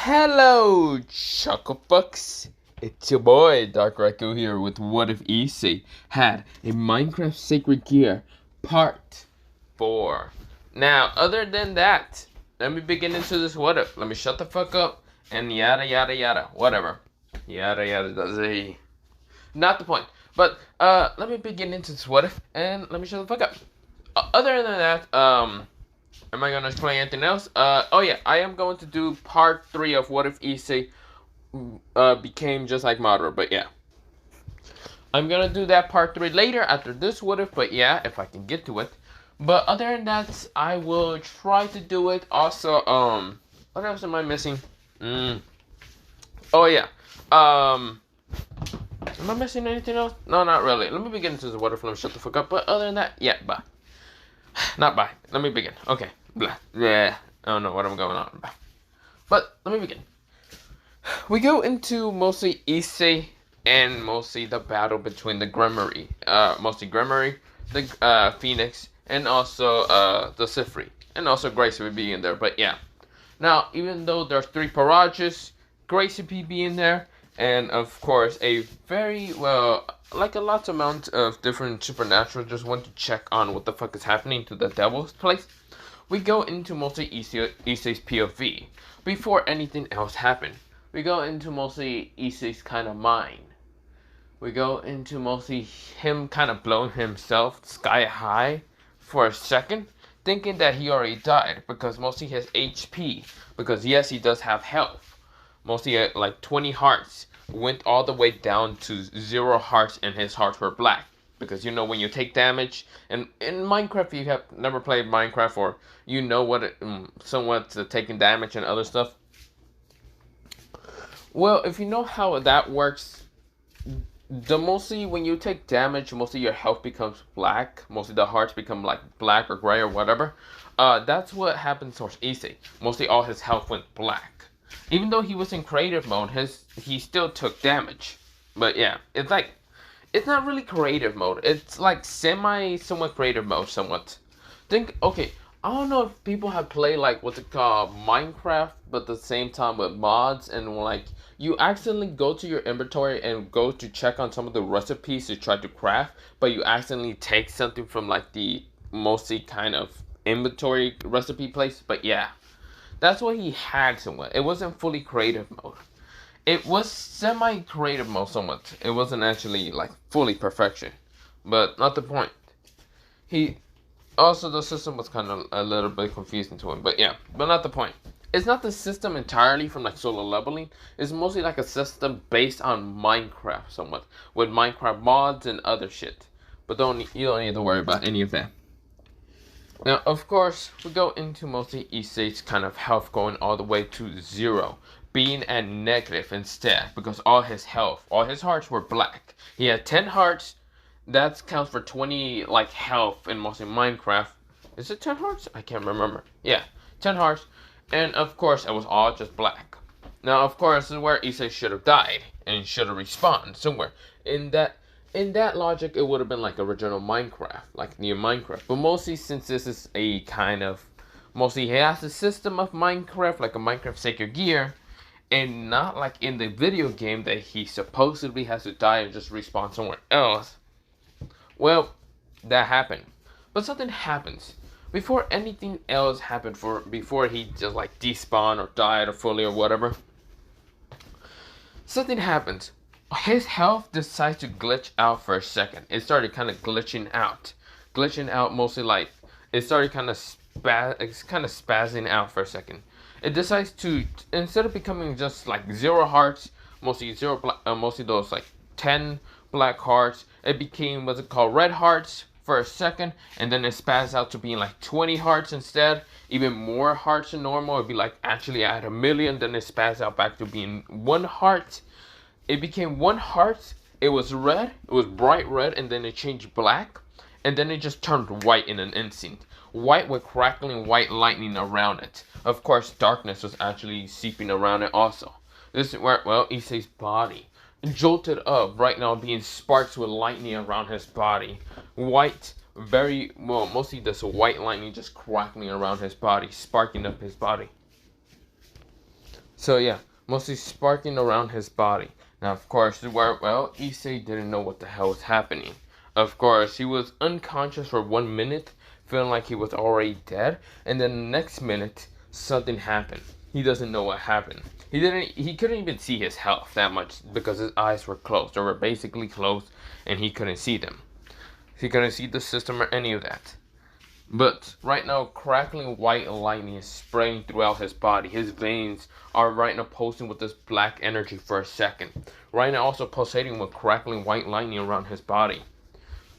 Hello, Chucklebucks. It's your boy, Dark Raikou here with What If Issei had a Minecraft Sacred Gear Part 4. Now, other than that, let me begin into this what if. Let me shut the fuck up and yada yada yada. Whatever. Yada yada does a... Not the point. But, let me begin into this what if and let me shut the fuck up. Other than that, am I gonna explain anything else? Oh yeah, I am going to do part 3 of What If Issei became just like Madara, but yeah. I'm gonna do that part 3 later after this What If, but yeah, if I can get to it. But other than that, I will try to do it. Also, what else am I missing? Oh yeah, am I missing anything else? No, not really. Let me begin into the What If, let me shut the fuck up. But other than that, yeah, bye. Not bye. Let me begin. Okay. Blah. Yeah. I don't know what I'm going on. But let me begin. We go into mostly Issei and mostly the battle between the Gremory. Mostly Gremory, the Phoenix, and also the Sifri. And also Gracie would be in there. But yeah. Now, even though there's 3 Parages, Gracie would be in there. And of course, a very, well, like a lot amount of different supernatural just want to check on what the fuck is happening to the devil's place. We go into mostly Issei's POV. Before anything else happened, we go into mostly Issei's kind of mind. We go into mostly him kind of blowing himself sky high for a second, thinking that he already died because mostly his HP, because yes, he does have health. Mostly like 20 hearts went all the way down to 0 hearts, and his hearts were black. Because you know when you take damage, and in Minecraft, if you have never played Minecraft or you know what it, somewhat taking damage and other stuff. Well, if you know how that works, mostly when you take damage, mostly your health becomes black. Mostly the hearts become like black or gray or whatever. That's what happens towards Issei. Mostly all his health went black. Even though he was in creative mode, he still took damage. But yeah, it's not really creative mode. It's like somewhat creative mode, somewhat. Okay, I don't know if people have played like what's it called, Minecraft, but at the same time with mods, and like you accidentally go to your inventory and go to check on some of the recipes to try to craft, but you accidentally take something from like the mostly kind of inventory recipe place. But yeah. That's what he had somewhat. It wasn't fully creative mode. It was semi-creative mode somewhat. It wasn't actually like fully perfection. But not the point. Also the system was kind of a little bit confusing to him. But yeah, but not the point. It's not the system entirely from like solo leveling. It's mostly like a system based on Minecraft somewhat. With Minecraft mods and other shit. But you don't need to worry about any of that. Now, of course, we go into mostly Issei's kind of health going all the way to 0, being at negative instead, because all his hearts were black. He had 10 hearts, that counts for 20, like, health in mostly Minecraft. Is it 10 hearts? I can't remember. Yeah, 10 hearts, and of course, it was all just black. Now, of course, this is where Issei should have died, and should have respawned somewhere. In that logic, it would have been like original Minecraft, like near Minecraft. But mostly, since this is a kind of, mostly he has a system of Minecraft, like a Minecraft Sacred Gear, and not like in the video game that he supposedly has to die and just respawn somewhere else. Well, that happened. But something happens. Before anything else happened, before he just like despawned or died or fully or whatever, something happens. His health decides to glitch out for a second. It started kind of glitching out mostly like it started kind of spazzing out for a second. It decides to, instead of becoming just like 0 hearts, mostly mostly those like 10 black hearts, it became what's it called, red hearts for a second, and then it spazzed out to being like 20 hearts instead, even more hearts than normal. It'd be like actually at 1,000,000, then it spazzed out back to being 1 heart. It became 1 heart, it was red, it was bright red, and then it changed black, and then it just turned white in an instant. White with crackling white lightning around it. Of course, darkness was actually seeping around it also. This is where, well, Issei's body jolted up right now, being sparks with lightning around his body. White, mostly this white lightning just crackling around his body, sparking up his body. So yeah, mostly sparking around his body. Now, of course, Issei didn't know what the hell was happening. Of course, he was unconscious for 1 minute, feeling like he was already dead, and then the next minute, something happened. He doesn't know what happened. He couldn't even see his health that much because his eyes were closed. They were basically closed, and he couldn't see them. He couldn't see the system or any of that. But right now, crackling white lightning is spraying throughout his body. His veins are right now pulsing with this black energy for a second. Right now, also pulsating with crackling white lightning around his body.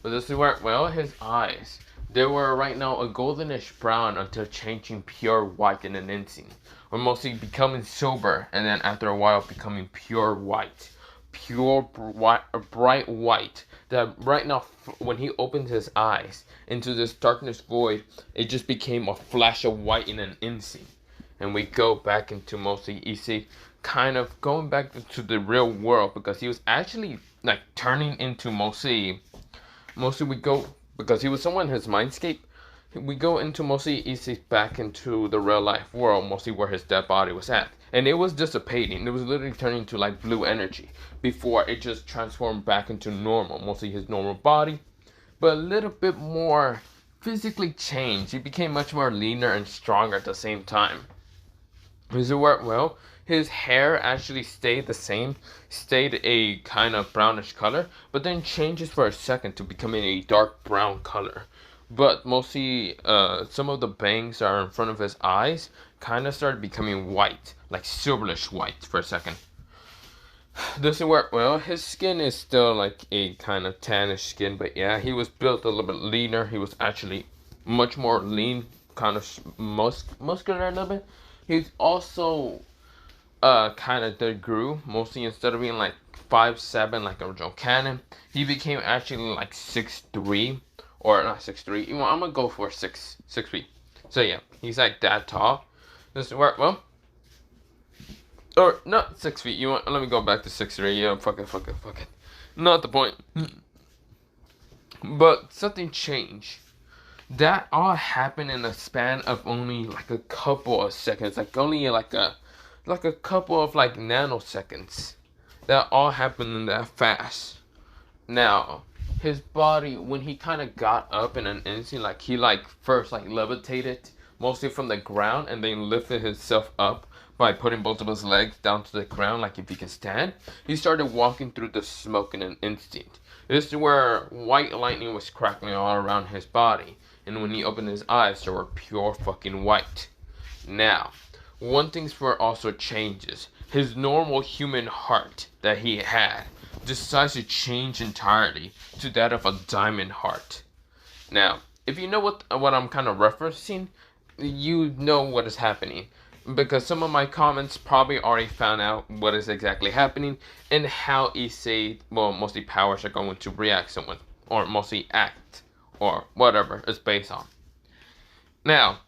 But this is where, his eyes. They were right now a goldenish brown until changing pure white in an instant. Or mostly becoming silver, and then after a while becoming pure white. Pure bright white. That right now, when he opened his eyes into this darkness void, it just became a flash of white in an instant. And we go back into mostly Issei, kind of going back to the real world, because he was actually like turning into mostly we go, because he was somewhere in his mindscape, we go into mostly Issei back into the real life world, mostly where his dead body was at. And it was dissipating. It was literally turning to like blue energy before it just transformed back into normal, mostly his normal body, but a little bit more physically changed. He became much more leaner and stronger at the same time. His hair actually stayed the same, stayed a kind of brownish color, but then changes for a second to becoming a dark brown color. But mostly, some of the bangs that are in front of his eyes kind of started becoming white, like silverish white for a second. This is where, his skin is still like a kind of tannish skin, but yeah, he was built a little bit leaner. He was actually much more lean, kind of muscular a little bit. He's also kind of grew, mostly instead of being like 5'7" like original canon, he became actually like 6'3", or not 6'3", I'm gonna go for 6 feet. So yeah, he's like that tall. This is where, or not 6 feet, let me go back to 6'3", yeah, fuck it, not the point. But something changed. That all happened in a span of only like a couple of seconds, like only like a couple of like nanoseconds. That all happened in that fast. Now, his body, when he kind of got up in an instant, like he like first like levitated mostly from the ground and then lifted himself up by putting both of his legs down to the ground, like if he can stand. He started walking through the smoke in an instant. This is where white lightning was crackling all around his body, and when he opened his eyes, they were pure fucking white. Now, one thing for also changes. His normal human heart that he had decides to change entirely to that of a diamond heart. Now, if you know what I'm kind of referencing, you know what is happening, because some of my comments probably already found out what is exactly happening and how Issei, mostly powers are going to react someone, or mostly act, or whatever it's based on. Now,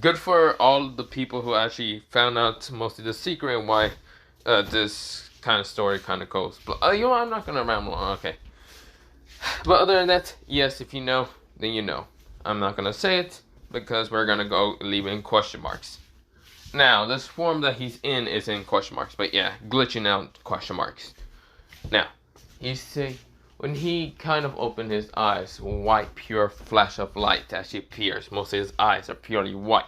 good for all the people who actually found out mostly the secret and why this kind of story kind of goes. But I'm not gonna ramble on. Okay. But other than that, yes, if you know, then you know. I'm not gonna say it because we're gonna go leave it in question marks. Now, this form that he's in is in question marks, but yeah, glitching out question marks. Now, you see, when he kind of opened his eyes, white pure flash of light actually appears. Most of his eyes are purely white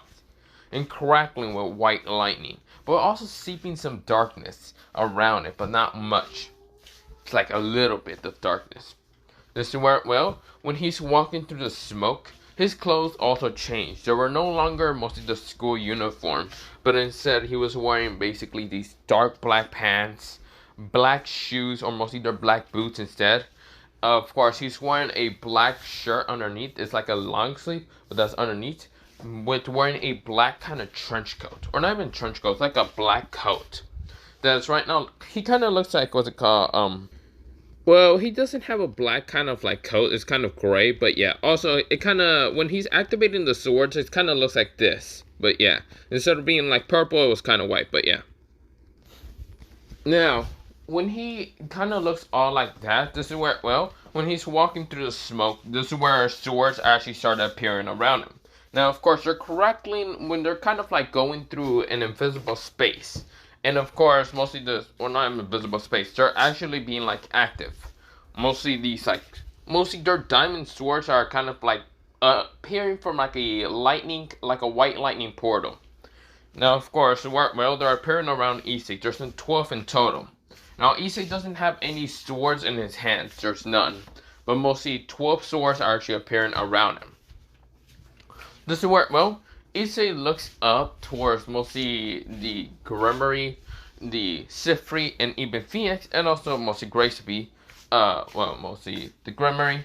and crackling with white lightning, but also seeping some darkness around it, but not much. It's like a little bit of darkness. This is where, when he's walking through the smoke, his clothes also changed. They were no longer mostly the school uniform, but instead he was wearing basically these dark black pants, black shoes, or mostly their black boots instead. Of course, he's wearing a black shirt underneath. It's like a long sleeve, but that's underneath, with wearing a black kind of trench coat, or not even trench coat, it's like a black coat. That's right now, he kind of looks like, what's it called, well, he doesn't have a black kind of like coat. It's kind of gray, but yeah. Also, it kind of, when he's activating the swords, it kind of looks like this. But yeah, instead of being like purple, it was kind of white, but yeah. Now, when he kind of looks all like that, this is where, when he's walking through the smoke, this is where swords actually started appearing around him. Now, of course, they're crackling when they're kind of like going through an invisible space. And of course, mostly not invisible space, they're actually being like active. Mostly these like, mostly their diamond swords are kind of like appearing from like a lightning, like a white lightning portal. Now, of course, well, they're appearing around Issei. There's 12 in total. Now, Issei doesn't have any swords in his hands. There's none. But mostly 12 swords are actually appearing around him. This is where, well, Issei looks up towards mostly the Gremory, the Sifri, and even Phoenix, and also mostly Graceby. Well, mostly the Gremory,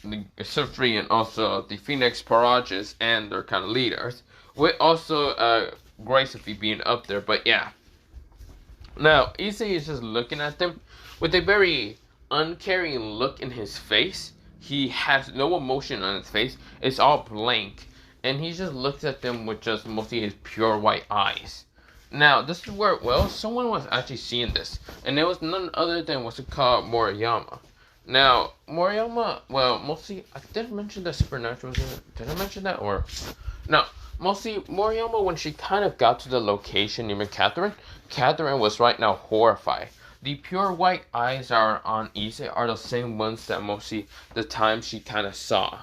the Sifri, and also the Phoenix Parages and their kind of leaders. With also Graceby being up there, but yeah. Now, Issei is just looking at them with a very uncaring look in his face. He has no emotion on his face. It's all blank. And he just looks at them with just mostly his pure white eyes. Now, this is where, well, someone was actually seeing this. And it was none other than what's it called, Moriyama. Now, Moriyama, well, mostly, I didn't mention that Supernatural was in it. Did I mention that? Or, no. Mostly, Moriyama, when she kind of got to the location near Catherine was right now horrified. The pure white eyes are on Issei are the same ones that mostly the time she kind of saw.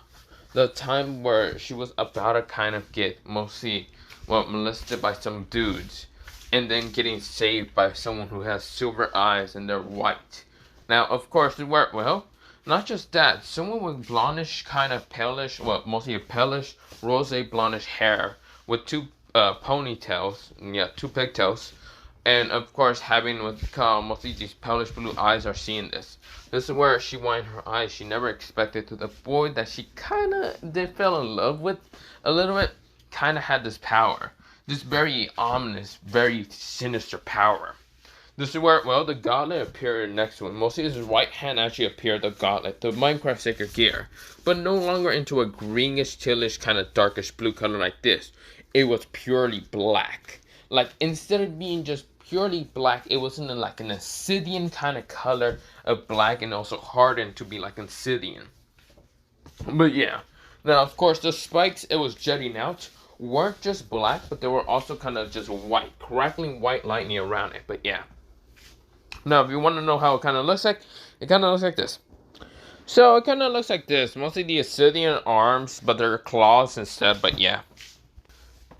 The time where she was about to kind of get mostly, well, molested by some dudes. And then getting saved by someone who has silver eyes and they're white. Now, of course, well, not just that, someone with blondish, kind of palish, well, mostly a palish, rose blondish hair with two ponytails, yeah, two pigtails, and of course, having what's called mostly these palish blue eyes are seeing this. This is where she widened her eyes. She never expected to the boy that she kind of did fell in love with a little bit, kind of had this power. This very ominous, very sinister power. This is where, well, the gauntlet appeared next to him. Mostly his right hand actually appeared the gauntlet, the Minecraft Sacred Gear. But no longer into a greenish, tealish, kind of darkish blue color like this. It was purely black. Like, instead of being just purely black, it was in like an obsidian kind of color of black and also hardened to be like obsidian. But yeah. Now, of course, the spikes it was jetting out weren't just black, but they were also kind of just white, crackling white lightning around it. But yeah. Now, if you want to know how it kind of looks like, it kind of looks like this. So, it kind of looks like this. Mostly the obsidian arms, but they're claws instead, but yeah.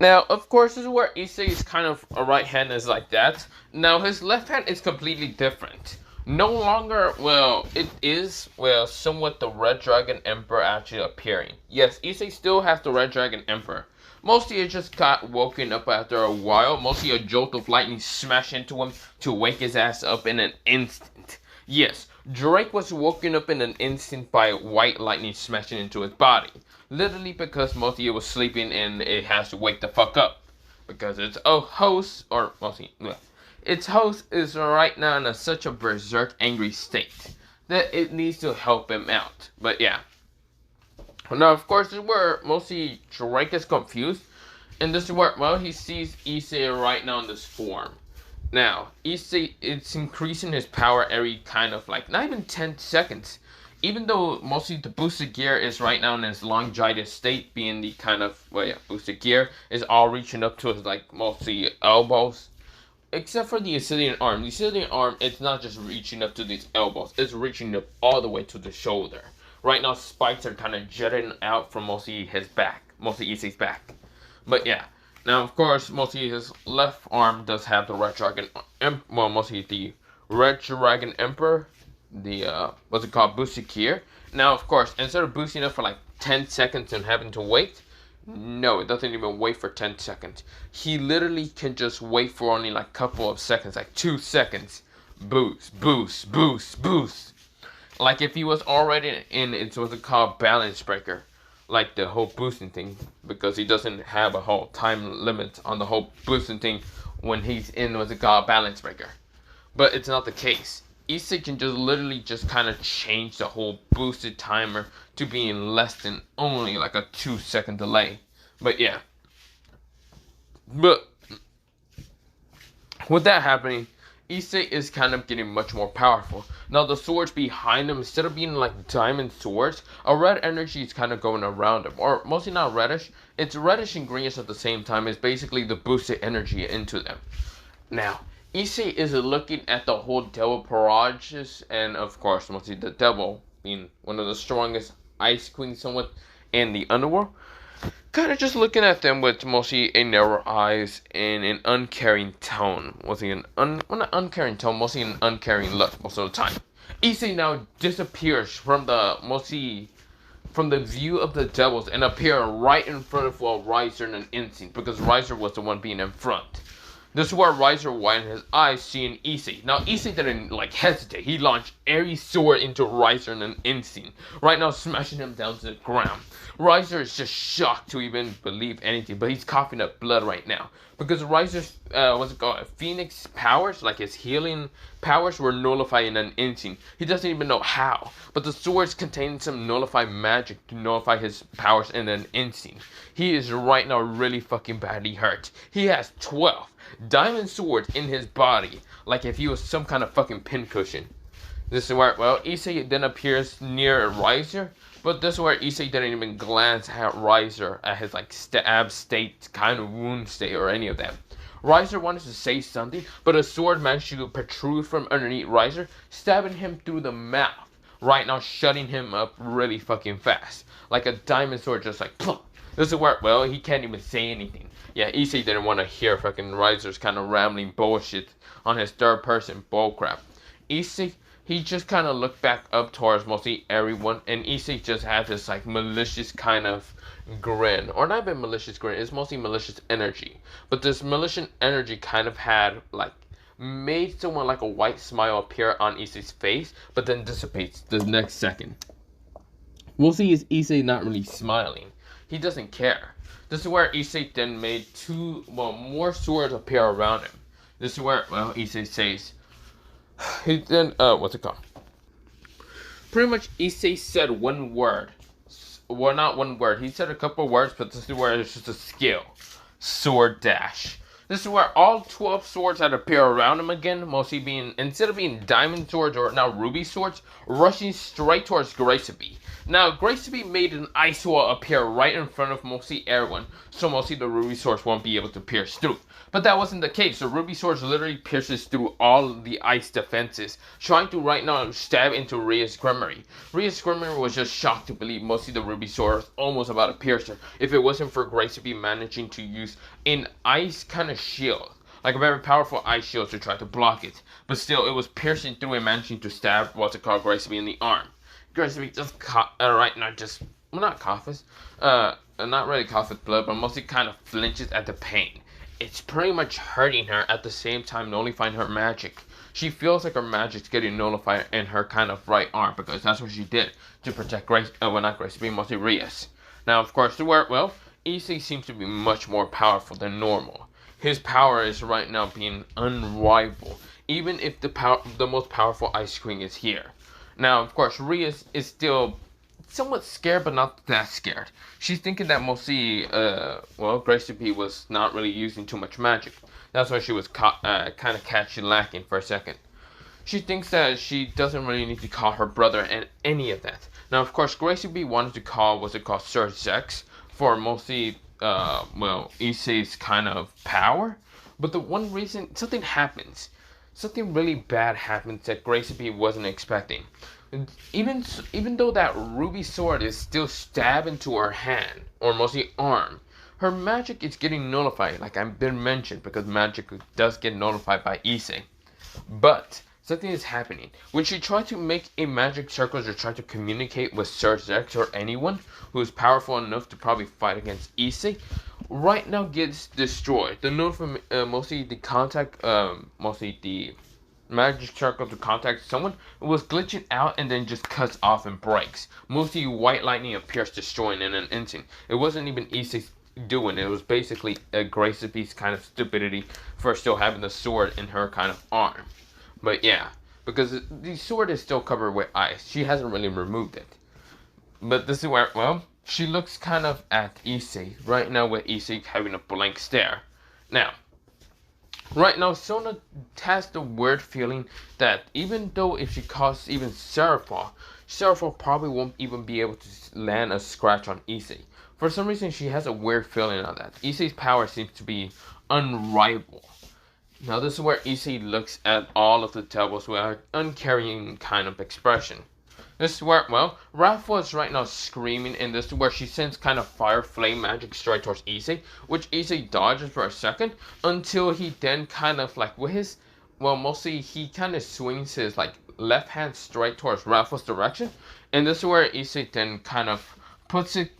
Now, of course, this is where Issei's kind of a right hand is like that. Now, his left hand is completely different. No longer, well, it is, well, somewhat the Red Dragon Emperor actually appearing. Yes, Issei still has the Red Dragon Emperor. Mostly it just got woken up after a while. Mostly a jolt of lightning smashed into him to wake his ass up in an instant. Yes, Drake was woken up in an instant by white lightning smashing into his body. Literally because mostly it was sleeping and it has to wake the fuck up. Because its host, or mostly, its host is right now in such a berserk angry state that it needs to help him out. But yeah. Now, of course, this is where mostly Drake is confused. And this is where, well, he sees Issei right now in this form. Now, Issei, it's increasing his power every kind of like, not even 10 seconds. Even though mostly the boosted gear is right now in his longitis state, being the kind of, well, yeah, boosted gear is all reaching up to his, like, mostly elbows. Except for the obsidian arm. The obsidian arm, it's not just reaching up to these elbows. It's reaching up all the way to the shoulder. Right now, spikes are kind of jutting out from mostly his back. Mostly Issei's back. But yeah. Now, of course, mostly his left arm does have the Red Dragon... well, mostly the Red Dragon Emperor. The, what's it called? Boosted gear. Now, of course, instead of boosting up for like 10 seconds and having to wait... No, it doesn't even wait for 10 seconds. He literally can just wait for only like a couple of seconds. Like 2 seconds. Boost, boost, boost, boost. Like if he was already in, it's what's it called, balance breaker, like the whole boosting thing, because he doesn't have a whole time limit on the whole boosting thing when he's in what's it called, balance breaker. But it's not the case. Issei can just literally just kind of change the whole boosted timer to being less than only like a 2-second delay. But yeah. But with that happening, Issei is kind of getting much more powerful. Now the swords behind him, instead of being like diamond swords, a red energy is kind of going around him. Or mostly not reddish, it's reddish and greenish at the same time. It's basically the boosted energy into them. Now, Issei is looking at the whole devil parages, and of course, mostly the devil being one of the strongest ice queens somewhat in the underworld. Kind of just looking at them with mostly a narrow eyes and an uncaring tone. Mostly not uncaring tone, mostly an uncaring look most of the time. Issei now disappears from the view of the devils and appear right in front of Riser and Instinct, because Riser was the one being in front. This is where Riser widened his eyes, seeing Issei. Now, Issei didn't, hesitate. He launched every sword into Riser and Instinct, right now smashing him down to the ground. Riser is just shocked to even believe anything, but he's coughing up blood right now. Because Riser's, Phoenix powers, like his healing powers, were nullified in an instant. He doesn't even know how, but the swords contain some nullified magic to nullify his powers in an instant. He is right now really fucking badly hurt. He has 12 diamond swords in his body, like if he was some kind of fucking pincushion. This is where, Issei then appears near Riser, but this is where Issei didn't even glance at Riser, at his stab state, kind of wound state, or any of that. Riser wanted to say something, but a sword managed to protrude from underneath Riser, stabbing him through the mouth, right now shutting him up really fucking fast. Like a diamond sword, just like, plump. This is where, he can't even say anything. Yeah, Issei didn't want to hear fucking Riser's kind of rambling bullshit on his third person bullcrap. Issei, he just kind of looked back up towards mostly everyone, and Issei just had this malicious kind of grin. Or not even malicious grin, it's mostly malicious energy. But this malicious energy kind of had made someone like a white smile appear on Issei's face, but then dissipates the next second. We'll see is Issei not really smiling. He doesn't care. This is where Issei then made more swords appear around him. This is where, Issei says, he then, what's it called? Pretty much Issei said one word. Well, not one word. He said a couple words, but this is where it's just a skill. Sword dash. This is where all 12 swords had appear around him again, mostly being, instead of being diamond swords or now ruby swords, rushing straight towards Graceby. Now, Graceby made an ice wall appear right in front of mostly everyone, so mostly the ruby swords won't be able to pierce through. But that wasn't the case. The ruby swords literally pierces through all the ice defenses, trying to right now stab into Rhea's Grimoire. Rhea's Grimoire was just shocked to believe mostly the ruby sword was almost about to pierce her, if it wasn't for Graceby managing to use an ice kind of shield, like a very powerful ice shield, to try to block it. But still, it was piercing through and managing to stab Graceby in the arm. Graceby just right now just, not coughs, not really coughs with blood, but mostly kind of flinches at the pain. It's pretty much hurting her, at the same time nullifying her magic. She feels like her magic's getting nullified in her kind of right arm, because that's what she did to protect not Graceby, mostly Rhea's. Now, of course, Issei seems to be much more powerful than normal. His power is right now being unrivaled, even if the most powerful Ice Queen is here. Now, of course, Rhea is still somewhat scared, but not that scared. She's thinking that mostly, Graceby was not really using too much magic. That's why she was kind of catchy lacking for a second. She thinks that she doesn't really need to call her brother and any of that. Now, of course, Graceby wanted to call, Sir Zex, for mostly, Issei's kind of power. But the one reason, something happens. Something really bad happens that Graceby wasn't expecting. Even though that ruby sword is still stabbed into her hand, or mostly arm, her magic is getting nullified, like I've been mentioned, because magic does get nullified by Issei. But something is happening. When she tried to make a magic circle to try to communicate with Sir Zex or anyone who is powerful enough to probably fight against Issei, right now gets destroyed. The mostly the magic circle to contact someone was glitching out and then just cuts off and breaks. Mostly white lightning appears, destroying in an instant. It wasn't even Issei's doing. It was basically a Graceby's kind of stupidity for still having the sword in her kind of arm. But yeah, because the sword is still covered with ice. She hasn't really removed it. But this is where, she looks kind of at Issei right now, with Issei having a blank stare. Now, Right now, Sona has the weird feeling that even though if she calls even Seraphol probably won't even be able to land a scratch on Issei. For some reason, she has a weird feeling on that. Issei's power seems to be unrivaled. Now, this is where Issei looks at all of the devils with an uncaring kind of expression. This is where, well, Rafa is right now screaming, and this is where she sends kind of fire flame magic straight towards Issei, which Issei dodges for a second, until he then kind of like, with his, well, mostly he kind of swings his like left hand straight towards Rafa's direction, and this is where Issei then kind of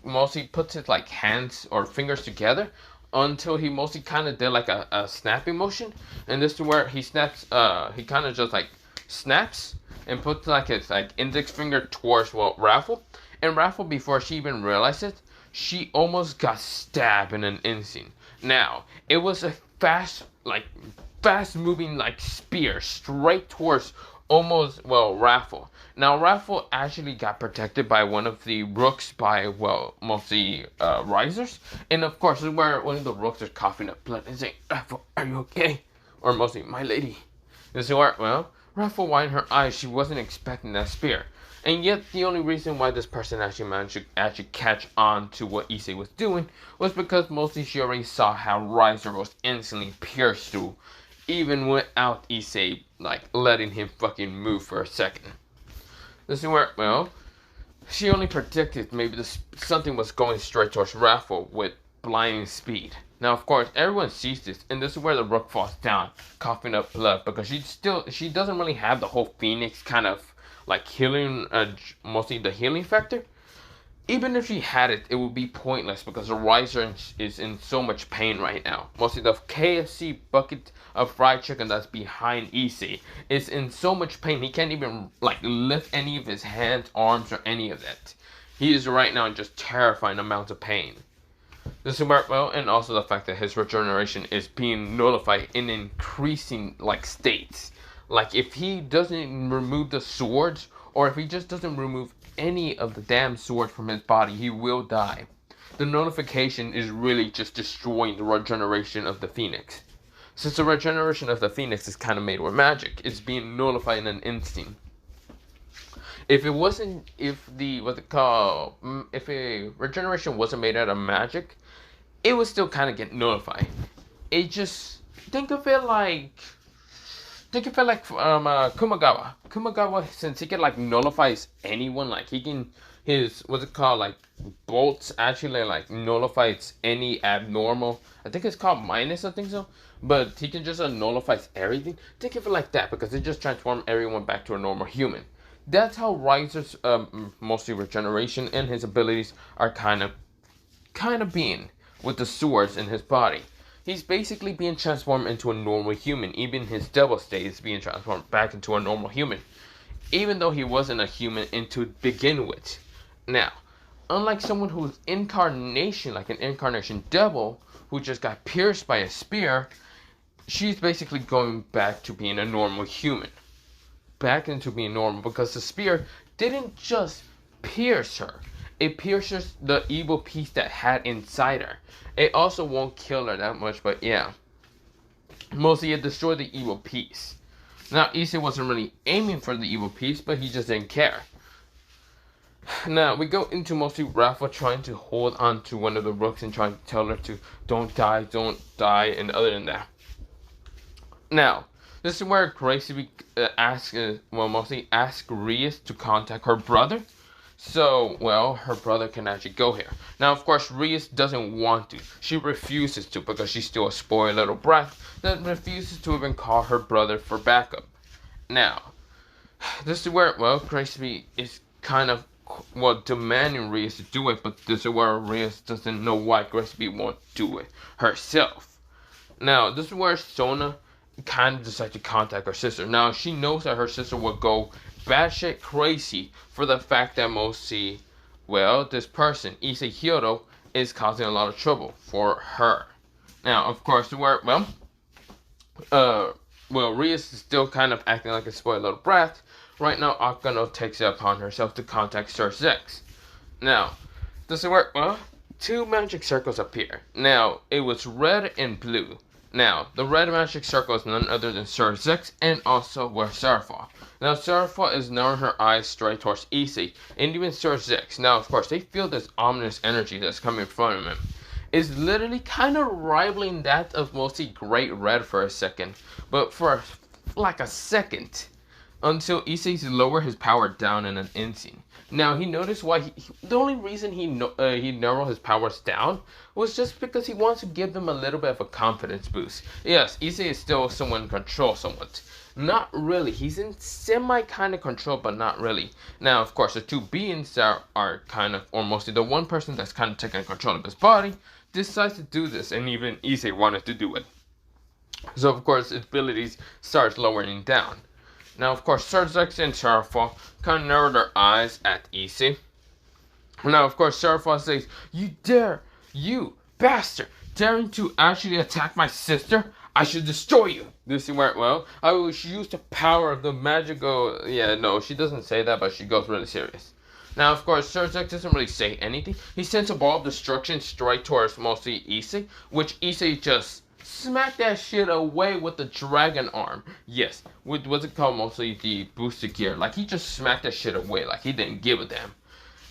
mostly puts his like hands or fingers together, until he mostly kind of did like a snapping motion, and this is where he snaps, he kind of just like snaps and puts like his like index finger towards Raffle. And Raffle, before she even realized it, she almost got stabbed in an instant. Now, it was a fast moving like spear straight towards almost Raffle. Now Raffle actually got protected by one of the rooks by mostly risers, and of course this is where one of the rooks is coughing up blood and saying, "Raffle, are you okay?" Or mostly, "My lady." This is where Raffle widened her eyes. She wasn't expecting that spear. And yet, the only reason why this person actually managed to actually catch on to what Issei was doing was because mostly she already saw how Riser was instantly pierced through, even without Issei, like, letting him fucking move for a second. This is where, she only predicted maybe something was going straight towards Raffle with blinding speed. Now, of course, everyone sees this, and this is where the rook falls down, coughing up blood, because she doesn't really have the whole Phoenix kind of like healing, mostly the healing factor. Even if she had it, it would be pointless because the riser is in so much pain right now. Mostly the KFC bucket of fried chicken that's behind Issei is in so much pain he can't even like lift any of his hands, arms, or any of that. He is right now in just terrifying amounts of pain. This is where, and also the fact that his regeneration is being nullified in increasing like states. Like if he doesn't remove the swords, or if he just doesn't remove any of the damn swords from his body, he will die. The nullification is really just destroying the regeneration of the Phoenix. Since the regeneration of the Phoenix is kind of made with magic, it's being nullified in an instant. If it wasn't, if a regeneration wasn't made out of magic, it would still kind of get nullified. It just, think of it like Kumagawa. Kumagawa, since he can like nullifies anyone, like he can, his, like bolts actually like nullifies any abnormal, I think it's called minus, I think so. But he can just nullifies everything. Think of it like that, because it just transforms everyone back to a normal human. That's how Riser's mostly regeneration and his abilities are kind of being with the swords in his body. He's basically being transformed into a normal human. Even his devil state is being transformed back into a normal human, even though he wasn't a human to begin with. Now, unlike someone who's incarnation, like an incarnation devil who just got pierced by a spear, she's basically going back to being a normal human. Back into being normal, because the spear didn't just pierce her. It pierces the evil piece that had inside her. It also won't kill her that much, but yeah. Mostly it destroyed the evil piece. Now, Issei wasn't really aiming for the evil piece, but he just didn't care. Now, we go into mostly Rafa trying to hold on to one of the rooks and trying to tell her to don't die, and other than that. Now, this is where Gracie asks Rias to contact her brother. So, her brother can actually go here. Now, of course, Rias doesn't want to. She refuses to, because she's still a spoiled little brat that refuses to even call her brother for backup. Now, this is where, Gracie is kind of, demanding Rias to do it, but this is where Rias doesn't know why Gracie won't do it herself. Now, this is where Sona kind of decides to contact her sister. Now, she knows that her sister will go batshit crazy for the fact that mostly, this person, Issei Hiro, is causing a lot of trouble for her. Now, of course, Rias is still kind of acting like a spoiled little brat. Right now, Akano takes it upon herself to contact Sir Zex. Now, this is where, two magic circles appear. Now, it was red and blue. Now, the red magic circle is none other than Sir Zex and also where Seraphon. Now, Seraphon is narrowing her eyes straight towards Issei and even Sir Zex. Now, of course, they feel this ominous energy that's coming from him. It's literally kind of rivaling that of mostly Great Red for a second, but for like a second, until Issei's lower his power down in an instant. Now he noticed why the only reason he narrowed his powers down was just because he wants to give them a little bit of a confidence boost. Yes, Issei is still someone in control somewhat. Not really. He's in semi kind of control, but not really. Now, of course, the two beings that are kind of, or mostly the one person that's kind of taking control of his body, decides to do this, and even Issei wanted to do it. So, of course, its abilities starts lowering down. Now, of course, Sir Zex and Seraphon kind of narrow their eyes at Issei. Now, of course, Seraphon says, you bastard, daring to actually attack my sister? I should destroy you. This is where, well, I will use the power of the magical... Yeah, no, she doesn't say that, but she goes really serious. Now, of course, Sir Zex doesn't really say anything. He sends a ball of destruction straight towards mostly Issei, which Issei just... smack that shit away with the dragon arm. Yes, with what's it called, mostly the booster gear. Like, he just smacked that shit away, like he didn't give a damn.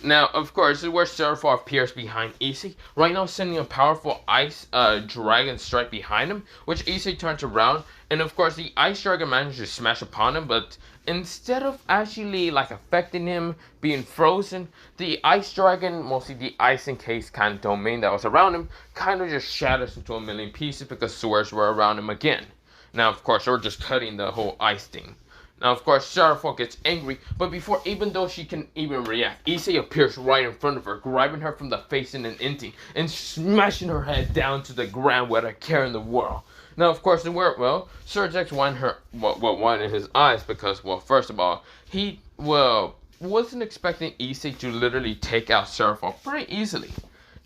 Now, of course, this is where Seraphon appears behind Issei, right now sending a powerful ice dragon strike behind him, which Issei turns around, and of course the ice dragon manages to smash upon him, but instead of actually like affecting him, being frozen, the ice dragon, mostly the ice encased kind of domain that was around him, kind of just shatters into a million pieces because swords were around him again. Now, of course, we're just cutting the whole ice thing. Now, of course, Seraphon gets angry, but before even though she can even react, Issei appears right in front of her, grabbing her from the face in an instant, and smashing her head down to the ground with a care in the world. Now, of course, well, Sir Zex wanted his eyes because, well, first of all, he, well, wasn't expecting Issei to literally take out Seraphon pretty easily.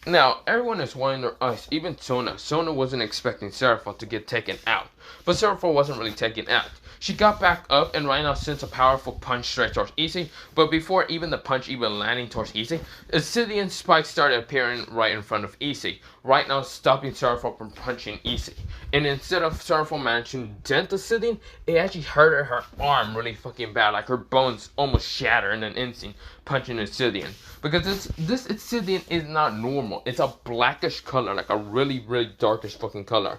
Now, everyone is wanting their eyes, even Sona. Sona wasn't expecting Seraphon to get taken out, but Seraphon wasn't really taken out. She got back up and right now sends a powerful punch straight towards Issei, but before even the punch even landing towards Issei, obsidian spikes started appearing right in front of Issei, right now stopping Seraphon from punching Issei. And instead of Seraphon managing to dent obsidian, it actually hurt her arm really fucking bad, like her bones almost shatter in an instant, punching obsidian. Because this obsidian is not normal, it's a blackish color, like a really, really darkish fucking color.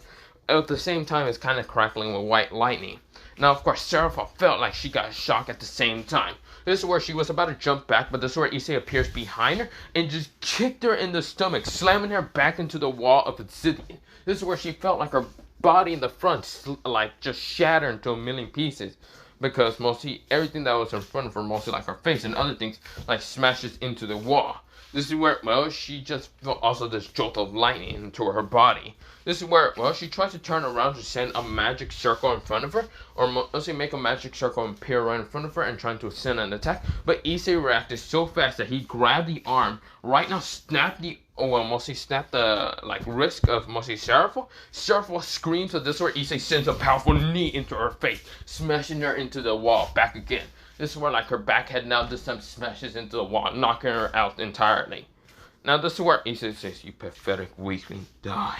At the same time, it's kind of crackling with white lightning. Now, of course, Seraphon felt like she got shocked at the same time. This is where she was about to jump back, but this is where Issei appears behind her and just kicked her in the stomach, slamming her back into the wall of obsidian. This is where she felt like her body in the front, like, just shattered into a million pieces. Because mostly everything that was in front of her, mostly like her face and other things, like smashes into the wall. This is where, well, she just felt also this jolt of lightning into her body. This is where, well, she tries to turn around to send a magic circle in front of her, or mostly make a magic circle appear right in front of her and trying to send an attack. But Issei reacted so fast that he grabbed the arm, right now snapped the, well, mostly snapped the, like, wrist of mostly Seraphon. Seraphon screams, so this is where Issei sends a powerful knee into her face, smashing her into the wall back again. This is where, like, her back head now this time smashes into the wall, knocking her out entirely. Now, this is where Issei says, "You pathetic weakling, die."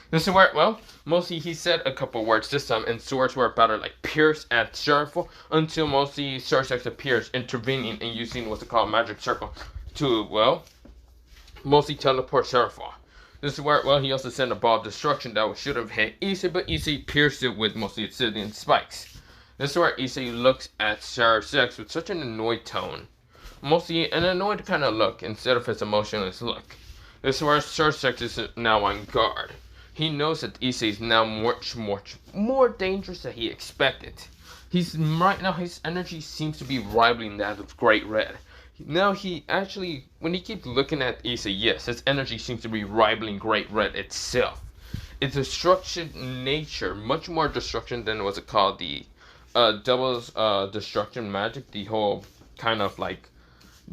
This is where, well, mostly he said a couple words this time, and swords were about to, like, pierce at Seraphon until mostly Sir Zex appears, intervening and using what's called magic circle to, well, mostly teleport Seraphon. This is where, well, he also sent a ball of destruction that should have hit Issei, but Issei pierced it with mostly obsidian spikes. This is where Issei looks at Sir Zex with such an annoyed tone. Mostly an annoyed kind of look instead of his emotionless look. This is where Sir Zex is now on guard. He knows that Issei is now much more dangerous than he expected. Right now his energy seems to be rivaling that of Great Red. Now he actually, when he keeps looking at Issei, yes, his energy seems to be rivaling Great Red itself. Its destruction nature, much more destruction than what's it called, the doubles destruction magic, the whole kind of like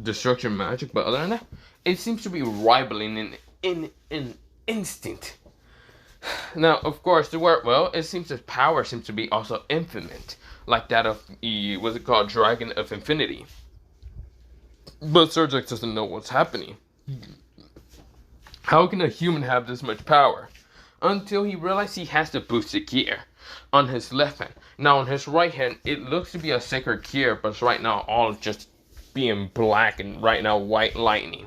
destruction magic, but other than that, it seems to be rivaling in an instant. Now, of course, it seems that power seems to be also infinite, like that of the, what's it called, Dragon of Infinity. But Sir Zex doesn't know what's happening. How can a human have this much power? until he realized he has the boosted gear on his left hand. Now on his right hand, it looks to be a sacred gear, but it's right now all just being black and right now white lightning.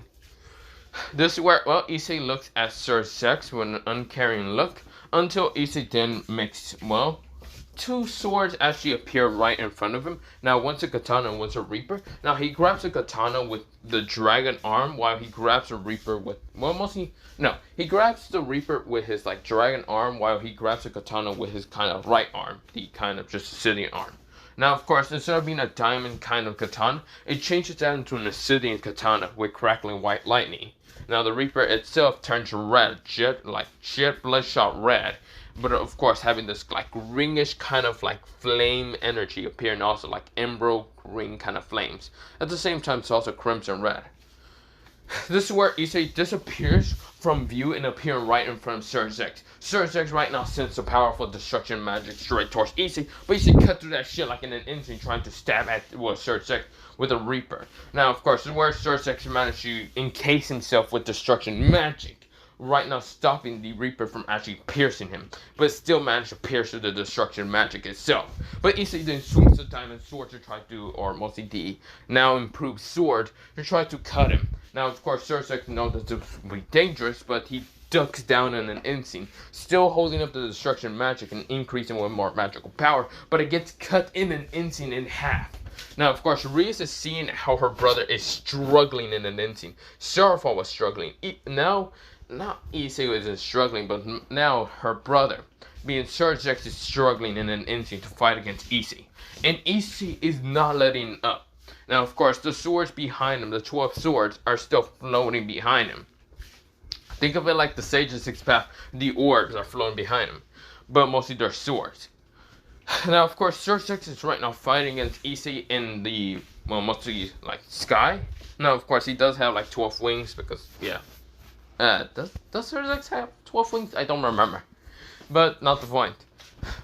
This is where, well, Issei looks at Sir Sex with an uncaring look, until Issei then makes, well, two swords actually appear right in front of him. Now, one's a katana and one's a reaper. Now, he grabs a katana with the dragon arm, while he grabs a reaper with, well, mostly, no, he grabs the reaper with his, like, dragon arm, while he grabs a katana with his kind of right arm, the kind of just Obsidian arm. Now, of course, instead of being a diamond kind of katana, it changes that into an Obsidian katana with crackling white lightning. Now, the reaper itself turns red, jet bloodshot red, but of course having this like greenish kind of like flame energy appearing, also like emerald green kind of flames. At the same time, it's also crimson red. This is where Issei disappears from view and appearing right in front of Sir Zex. Sir Zex right now sends a powerful destruction magic straight towards Issei, but Issei cut through that shit like in an instant, trying to stab at Sir Zex with a reaper. Now, of course, this is where Sir Zex managed to encase himself with destruction magic, right now stopping the reaper from actually piercing him, but still managed to pierce through the destruction magic itself. But Issei then swings the diamond sword to try to, or mostly the now improved sword, to try to cut him. Now, of course, Sir Zex knows that this will be dangerous, but he ducks down in an instant, still holding up the destruction magic and increasing with more magical power, but it gets cut in an instant in half. Now, of course, Rias is seeing how her brother is struggling in an instant. Sorrowful was struggling. Now, not Issei isn't struggling, but now her brother, being Sir Zex, is struggling in an instant to fight against Issei. And Issei is not letting up. Now, of course, the swords behind him, the 12 swords, are still floating behind him. Think of it like the Sage's Sixth Path. The orbs are floating behind him, but mostly they're swords. Now, of course, Sir Zex is right now fighting against Issei in the, well, mostly like sky. Now, of course, he does have like 12 wings because, yeah. Does Sir Zex have 12 wings? I don't remember. But not the point.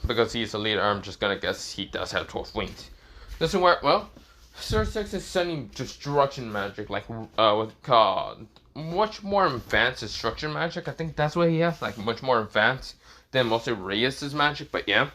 Because he's a leader, I'm just gonna guess he does have 12 wings. This is where, well, Sir Zex is sending destruction magic, like, what's called, much more advanced destruction magic. I think that's what he has, like, much more advanced than mostly Reyes' magic, but yeah.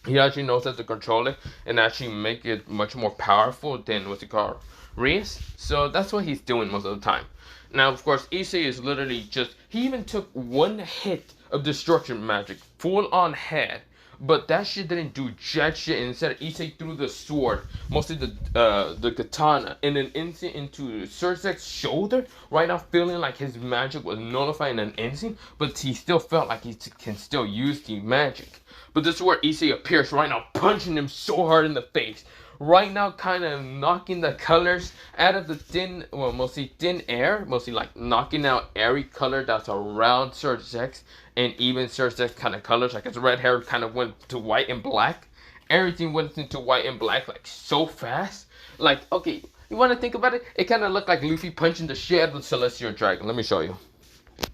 He actually knows how to control it and actually make it much more powerful than what's it called, Reyes. So that's what he's doing most of the time. Now, of course, Issei is literally just, he even took one hit of destruction magic, full on head, but that shit didn't do jack shit. Instead, Issei threw the sword, mostly the katana, in an instant into Sir Zex's shoulder, right now feeling like his magic was nullified in an instant, but he still felt like he can still use the magic. But this is where Issei appears right now, punching him so hard in the face. Right now, kind of knocking the colors out of the thin, well, mostly thin air, mostly like knocking out every color that's around Sir Zex, and even Sir Zex kind of colors, like his red hair kind of went to white and black. Everything went into white and black, like so fast. Like, okay, you want to think about it? It kind of looked like Luffy punching the shit out of the Celestial Dragon. Let me show you.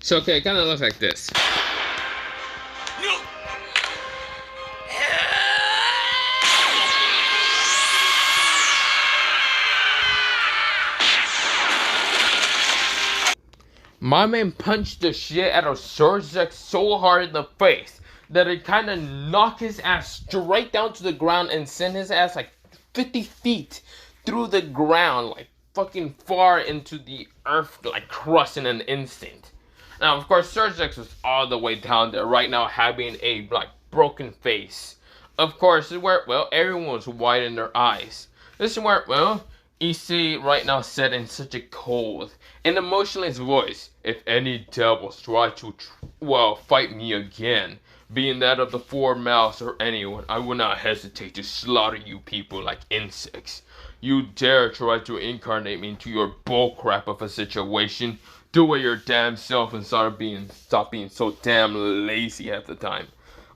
So, okay, it kind of looks like this. My man punched the shit out of Sir Zex so hard in the face that it kind of knocked his ass straight down to the ground and sent his ass like 50 feet through the ground, like fucking far into the earth, like crushed in an instant. Now, of course, Sir Zex was all the way down there right now, having a like broken face. Of course, this is where, well, everyone was white in their eyes. This is where, well, Issei right now said in such a cold and emotionless voice, "If any devils try to, fight me again, being that of the Four Mouths or anyone, I will not hesitate to slaughter you people like insects. You dare try to incarnate me into your bullcrap of a situation? Do it your damn self and stop being so damn lazy half the time.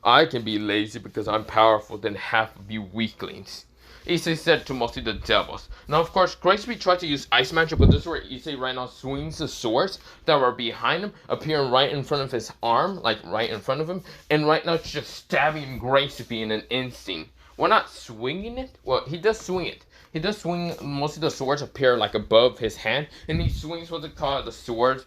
I can be lazy because I'm powerful than half of you weaklings." Issei said to mostly the devils. Now, of course, Graceby tried to use ice magic, but this is where Issei right now swings the swords that were behind him, appearing right in front of his arm, like right in front of him, and right now just stabbing Graceby in an instant. Well, not swinging it. Well, he does swing it. He does swing, most of the swords appear like above his hand, and he swings what's it called, the swords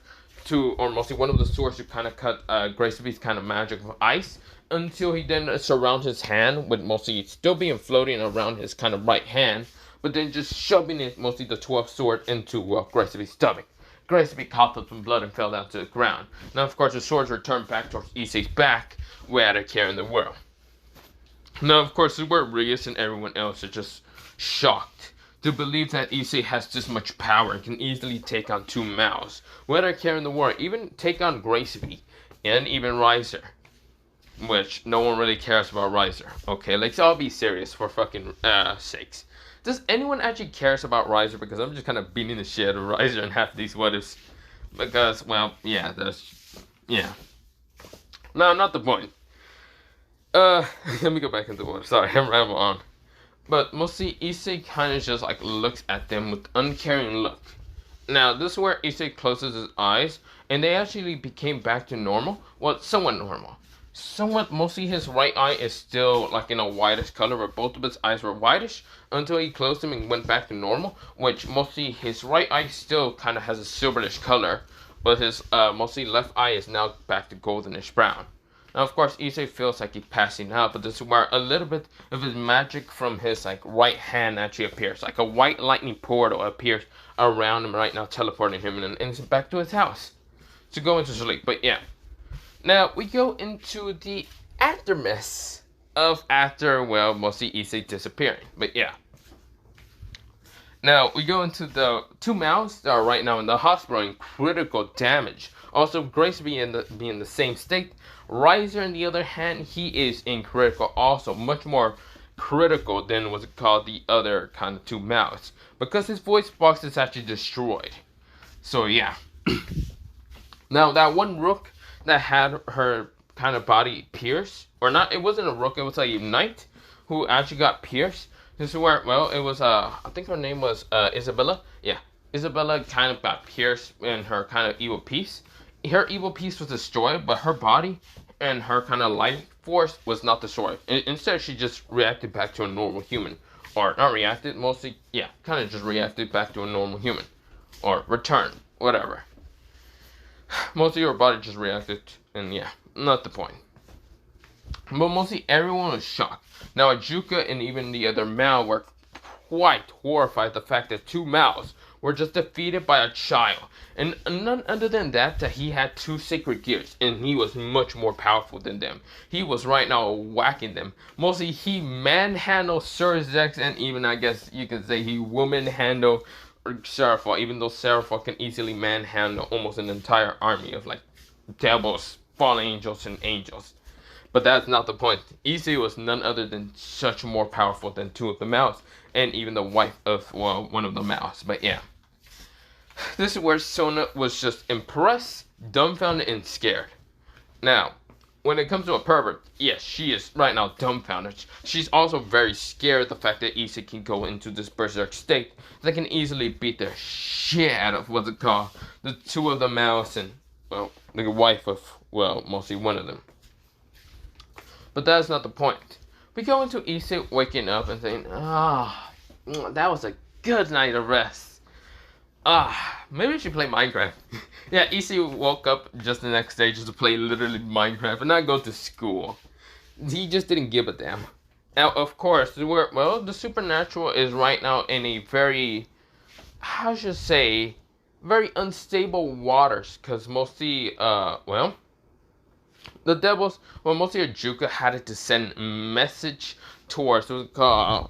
to, or mostly one of the swords to kind of cut Graceby's kind of magic of ice, until he then surrounds his hand with mostly still being floating around his kind of right hand, but then just shoving it, mostly the 12th sword, into Graceby's stomach. Graceby coughed up some blood and fell down to the ground. Now, of course, the swords returned back towards Issei's back, without a care in the world. Now, of course, this is where Rias and everyone else are just shocked to believe that Issei has this much power and can easily take on 2 Maos, without a care in the world, even take on Graceby, and even Riser. Which, no one really cares about Riser. Okay, let's all be serious for fucking sakes. Does anyone actually cares about Riser? Because I'm just kind of beating the shit out of Riser and half these what ifs. Because, well, yeah, yeah. No, not the point. Let me go back into what. Sorry, I'm rambling on. But mostly Issei kind of just like looks at them with uncaring look. Now, this is where Issei closes his eyes, and they actually became back to normal. Well, somewhat normal. Somewhat, mostly his right eye is still like in a whitish color, where both of his eyes were whitish until he closed them and went back to normal, which mostly his right eye still kind of has a silverish color, but his mostly left eye is now back to goldenish brown. Now, of course, Issei feels like he's passing out, but this is where a little bit of his magic from his like right hand actually appears, like a white lightning portal appears around him right now, teleporting him in an instant back to his house to go into sleep. But yeah. Now, we go into the aftermath of well, mostly Issei disappearing. But yeah. Now, we go into the 2 Maos that are right now in the hospital in critical damage. Also, Grace being in the same state. Riser, on the other hand, he is in critical also. Much more critical than what's called the other kind of 2 Maos. Because his voice box is actually destroyed. So, yeah. Now, that one rook that had her kind of body pierced, or not, it wasn't a rook, it was a knight who actually got pierced. This is where, well, it was, I think her name was, Isabella. Yeah, Isabella kind of got pierced in her kind of evil piece. Her evil piece was destroyed, but her body and her kind of life force was not destroyed. Instead, she just reacted back to a normal human. Or, not reacted, mostly, yeah, kind of just reacted back to a normal human. Or returned, whatever. Mostly her body just reacted, and yeah, not the point. But mostly everyone was shocked. Now, Ajuka and even the other Mao were quite horrified at the fact that 2 Maos were just defeated by a child. And none other than that he had 2 sacred gears, and he was much more powerful than them. He was right now whacking them. Mostly he manhandled Sir Zex, and even I guess you could say he woman-handled Seraphon, even though Seraphon can easily manhandle almost an entire army of like devils, fallen angels, and angels. But that's not the point. Issei was none other than such more powerful than 2 of the Maos, and even the wife of, well, one of the Maos. But yeah. This is where Sona was just impressed, dumbfounded, and scared. Now, when it comes to a pervert, yes, she is right now dumbfounded. She's also very scared of the fact that Issei can go into this berserk state that can easily beat the shit out of what's it called, the 2 of the Maos and, well, the wife of, well, mostly one of them. But that's not the point. We go into Issei waking up and saying, that was a good night of rest. Maybe we should play Minecraft. Yeah, Issei woke up just the next day just to play literally Minecraft and not go to school. He just didn't give a damn. Now, of course, the supernatural is right now in a very, how should I say, very unstable waters. Because mostly, the devils, mostly Ajuka had to send a message towards the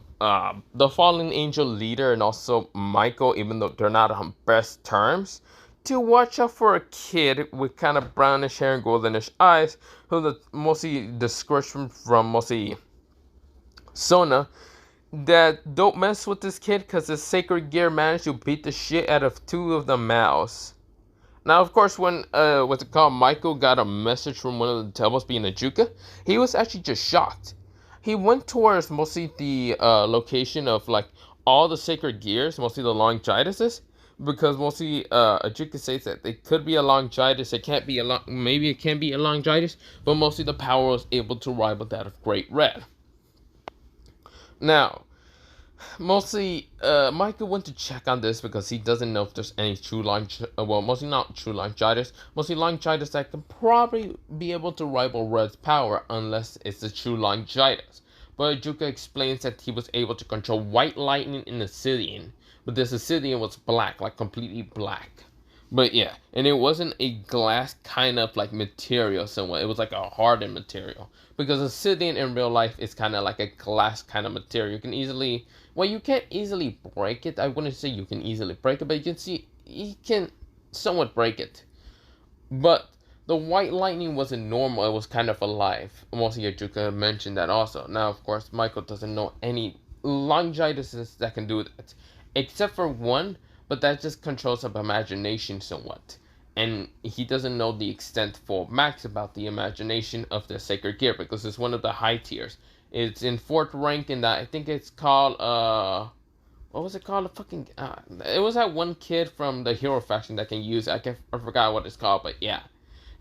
fallen angel leader and also Michael, even though they're not on best terms, to watch out for a kid with kind of brownish hair and goldenish eyes, who the mostly description from mostly Sona, that don't mess with this kid because his sacred gear managed to beat the shit out of 2 of the Maos. Now, of course, when Michael got a message from one of the devils, being Ajuka, he was actually just shocked. He went towards mostly the location of like all the sacred gears, mostly the Longitis, because mostly Ajuka says that it could be a Longitis, it can't be a maybe it can be a Longitis, but mostly the power was able to rival that of Great Red. Now, Mostly, Michael went to check on this because he doesn't know if there's any true well, mostly not true laryngitis, mostly laryngitis that can probably be able to rival Red's power unless it's a true laryngitis. But Juka explains that he was able to control white lightning in Obsidian, but this Obsidian was black, like completely black. But yeah, and it wasn't a glass kind of like material somewhat. It was like a hardened material. Because obsidian in real life is kind of like a glass kind of material. You can easily, well, you can't easily break it. I wouldn't say you can easily break it, but you can see, you can somewhat break it. But the white lightning wasn't normal. It was kind of alive. Mostly Yajuka mentioned that also. Now, of course, Michael doesn't know any laryngitis that can do that. Except for one, but that just controls of imagination somewhat. And he doesn't know the extent for Max about the imagination of the Sacred Gear because it's one of the high tiers. It's in 4th rank in that, I think it's called, what was it called? It was that one kid from the hero faction that can use it. I forgot what it's called, but yeah.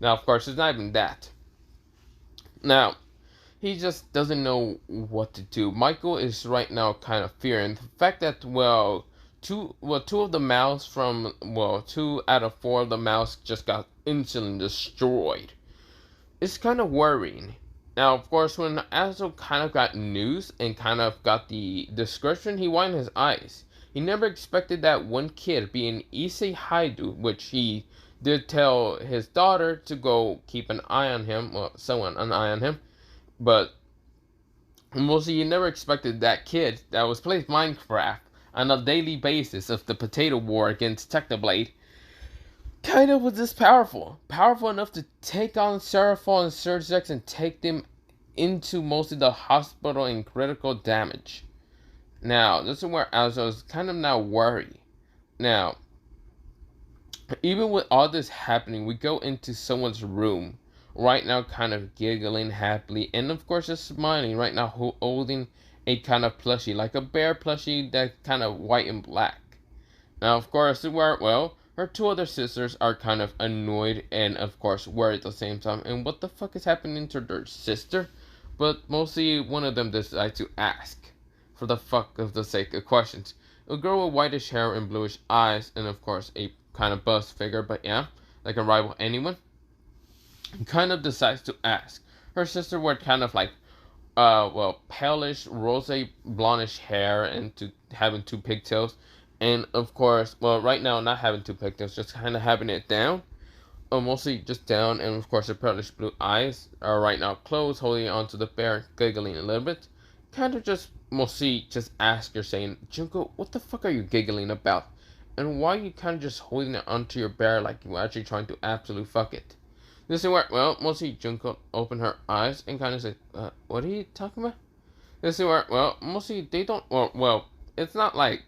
Now, of course, it's not even that. Now, he just doesn't know what to do. Michael is right now kind of fearing the fact that, two of the mouse from, 2 out of 4 of the mouse just got instantly destroyed. It's kind of worrying. Now, of course, when Azo kind of got news and kind of got the description, he widened his eyes. He never expected that one kid, being Issei Haidu, which he did tell his daughter to go keep an eye on him, an eye on him, but mostly he never expected that kid that was playing Minecraft on a daily basis of the potato war against Technoblade kind of was this powerful. Powerful enough to take on Seraphol and Surgex and take them into mostly the hospital in critical damage. Now, this is where Azo is kind of now worried. Now, even with all this happening, we go into someone's room right now kind of giggling happily and of course just smiling right now, holding a kind of plushie, like a bear plushie that's kind of white and black. Now, of course, her 2 other sisters are kind of annoyed and, of course, worried at the same time. And what the fuck is happening to their sister? But mostly one of them decides to ask, for the fuck of the sake of questions. A girl with whitish hair and bluish eyes, and of course a kind of bust figure, but yeah, like a rival anyone, kind of decides to ask. Her sister were kind of like, palish, rose blondish hair and having 2 pigtails. And of course, right now not having 2 pigtails, just kind of having it down. Mostly just down, and of course her purplish blue eyes are right now closed, holding onto the bear, giggling a little bit. Kind of just, mostly just ask her, saying, Junko, what the fuck are you giggling about? And why are you kind of just holding it onto your bear like you're actually trying to absolute fuck it? This is where, mostly Junko opened her eyes and kind of said, what are you talking about? This is where, mostly they don't, it's not like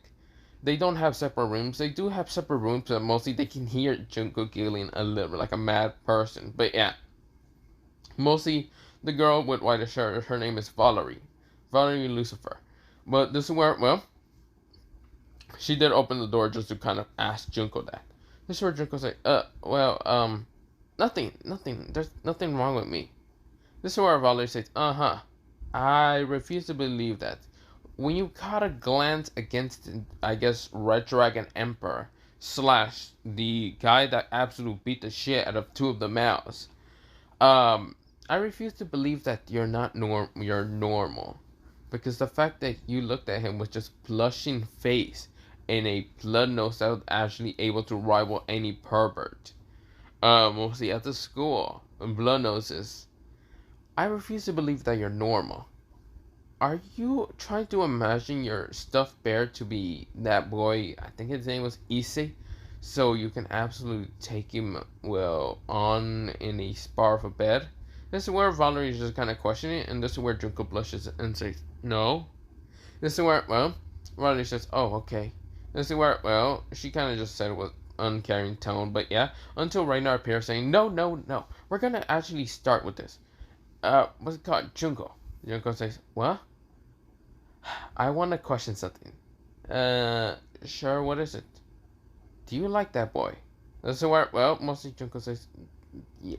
they don't have separate rooms. They do have separate rooms, but mostly they can hear Junko giggling a little bit like a mad person. But yeah, mostly the girl with white shirt, her name is Valerie Lucifer. But this is where, she did open the door just to kind of ask Junko that. This is where Junko said, nothing. There's nothing wrong with me. This is where Valerie says, I refuse to believe that. When you caught a glance against, I guess, Red Dragon Emperor / the guy that absolutely beat the shit out of 2 of the males, I refuse to believe that you're normal, because the fact that you looked at him with just blushing face and a blood nose that was actually able to rival any pervert, mostly at the school, blood noses. I refuse to believe that you're normal. Are you trying to imagine your stuffed bear to be that boy? I think his name was Issei. So you can absolutely take him, on in a spar of a bed? This is where Valerie is just kind of questioning it, and this is where Junko blushes and says, no. This is where, Valerie says, oh, okay. This is where, she kind of just said it with uncaring tone, but yeah, until Reina appears saying, no, we're gonna actually start with this. What's it called? Junko. Junko says, what? I want to question something. Sure, what is it? Do you like that boy? This is where, mostly Junko says, yeah,